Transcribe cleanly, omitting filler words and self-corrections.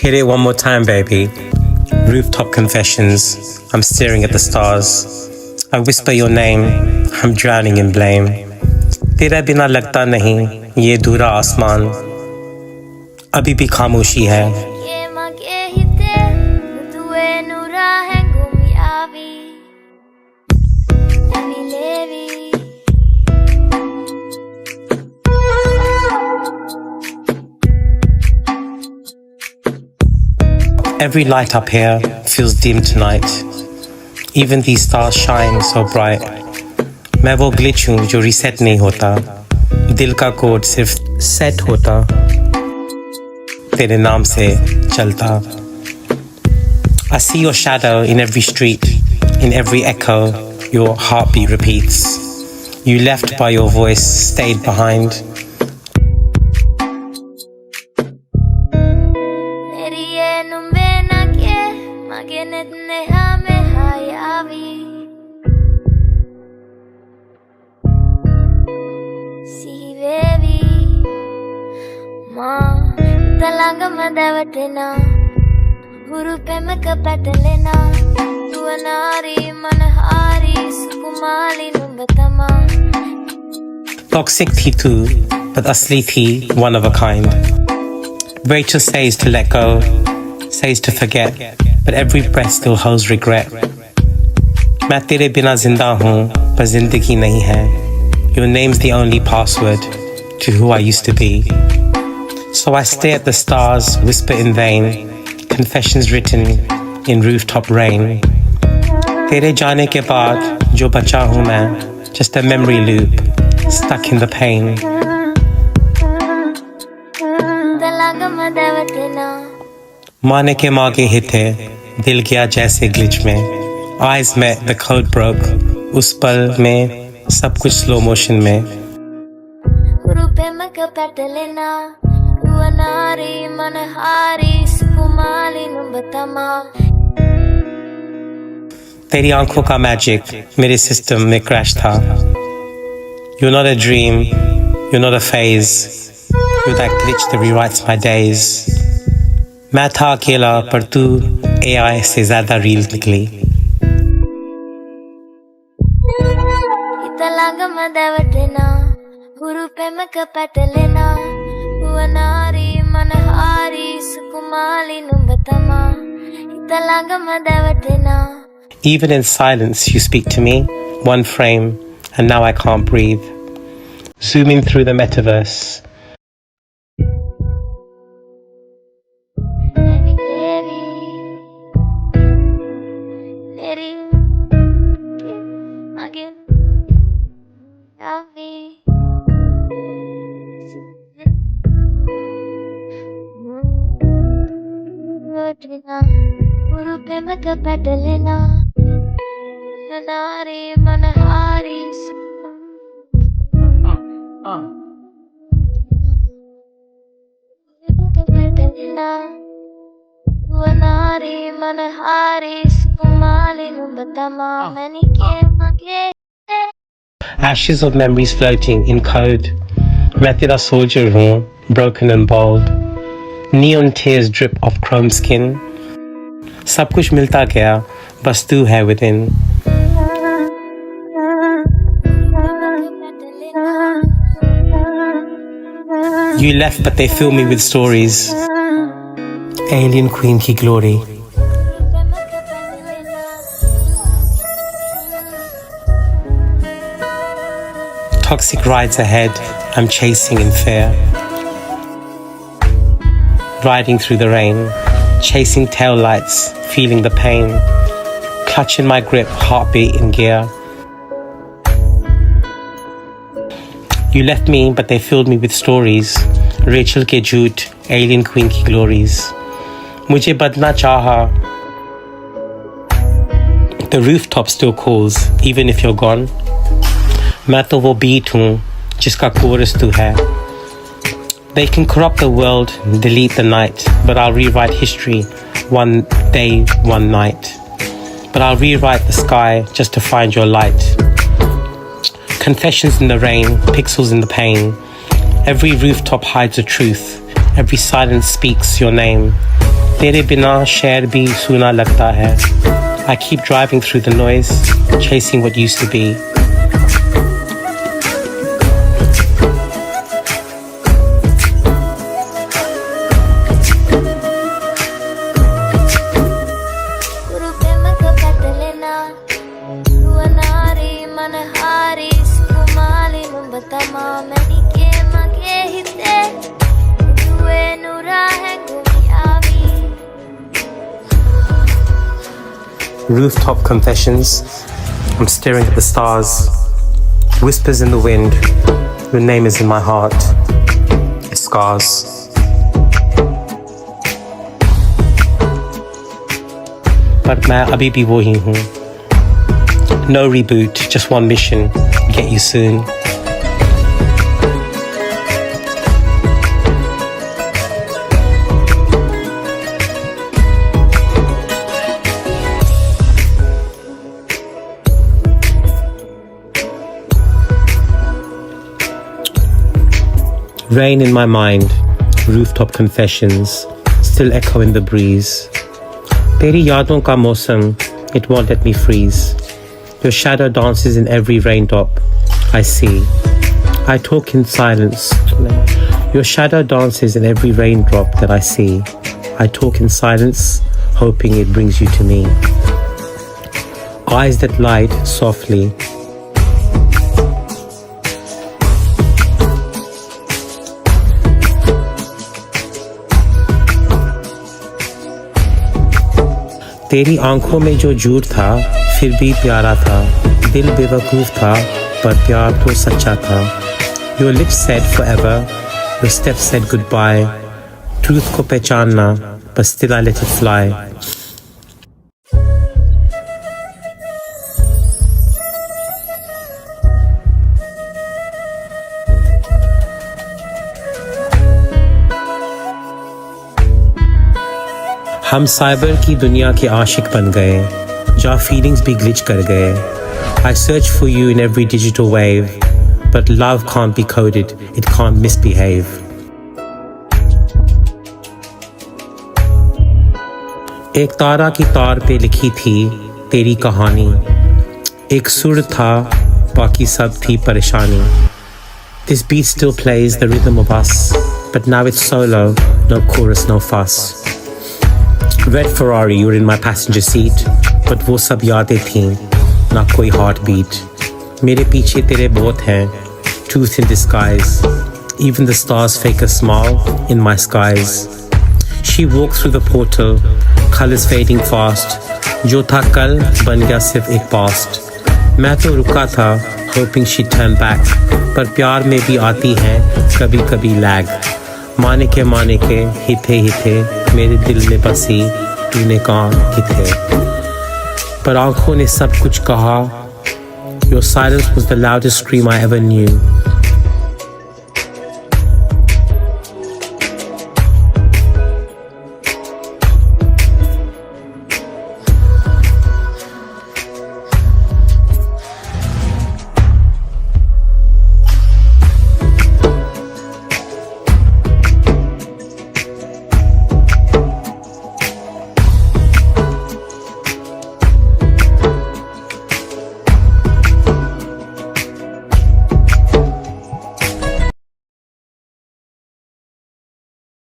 Hit it one more time, baby. Rooftop confessions. I'm staring at the stars. I whisper your name. I'm drowning in blame. तेरे बिना लगता नहीं ये दूरा आसमान. अभी भी खामोशी है. Every light up here feels dim tonight. Even these stars shine so bright. मैं वो glitch हूँ जो reset नहीं होता. दिल का कोड सिर्फ set होता. तेरे नाम से चलता. I see your shadow in every street, in every echo. Your heartbeat repeats. You left by your voice, stayed behind. Toxic थी तू, but असली थी one of a kind. Rachel says to let go, says to forget, but every breath still holds regret. मैं तेरे बिना जिंदा हूँ, पर जिंदगी नहीं है. Your name's the only password to who I used to be. So I stare at the stars, whisper in vain, confessions written in rooftop rain. तेरे जाने के बाद जो बचा हूँ मैं, just a memory loop, stuck in the pain. माने के मागे हिते, दिल गया जैसे glitch में. Eyes met, the code broke. उस पल में सब कुछ slow motion में. तेरी आंखों का मैजिक मेरे सिस्टम में क्रैश था. You're not a dream, you're not a phase. You're that glitch that rewrites my days. मैं था अकेला पर तू AI से ज्यादा real निकली. Even in silence you speak to me, one frame, and now I can't breathe. Zooming through the metaverse. Ashes of memories floating in code. मैं तेरा soldier हूँ, broken and bold. Neon tears drip off chrome skin. सब कुछ मिलता गया, बस तू है within. You left but they fill me with stories. Alien Queen की glory. Toxic rides ahead, I'm chasing in fear. Riding through the rain, chasing tail lights, feeling the pain. Clutching my grip, heartbeat in gear. You left me, but they filled me with stories. Rachel के झूठ, Alien Queen की glories. मुझे बदलना चाहा. The rooftop still calls, even if you're gone. मैं तो वो beat हूँ, जिसका chorus तू है. They can corrupt the world, delete the night, but I'll rewrite history one day, one night. But I'll rewrite the sky just to find your light. Confessions in the rain, pixels in the pain. Every rooftop hides a truth. Every silence speaks your name. तेरे बिना शहर भी सूना लगता है. I keep driving through the noise, chasing what used to be. Rooftop confessions. I'm staring at the stars. Whispers in the wind. Your name is in my heart. It scars. But मैं अभी भी वो ही हूँ. No reboot, just one mission. Get you soon. Rain in my mind, rooftop confessions, still echo in the breeze. Teri yaadon ka mausam, it won't let me freeze. Your shadow dances in every raindrop I see. I talk in silence. Your shadow dances in every raindrop that I see. I talk in silence, hoping it brings you to me. Eyes that light softly. तेरी आंखों में जो झूठ था फिर भी प्यारा था. दिल बेवकूफ था पर प्यार तो सच्चा था. Your lips said forever, your steps said goodbye. Truth को पहचानना but still I let it fly. हम साइबर की दुनिया के आशिक बन गए, जहाँ फीलिंग्स भी ग्लिच कर गए. I search for you in every digital wave, but love can't be coded, it can't misbehave. एक तारा की तार पे लिखी थी तेरी कहानी. एक सुर था, बाकी सब थी परेशानी. This beat still plays the rhythm of us, but now it's solo, no chorus, no fuss. Red Ferrari, you were in my passenger seat, but वो सब यादें थीं, ना कोई heartbeat. मेरे पीछे तेरे बहुत हैं, truth in disguise. Even the stars fake a smile in my skies. She walked through the portal, colors fading fast. जो था कल बन गया सिर्फ एक past. मैं तो रुका था, hoping she'd turn back. पर प्यार में भी आती है कभी कभी lag. माने के हिथे मेरे दिल में बसी तूने कहा किथे. पर आंखों ने सब कुछ कहा. Your silence was the loudest scream I ever knew.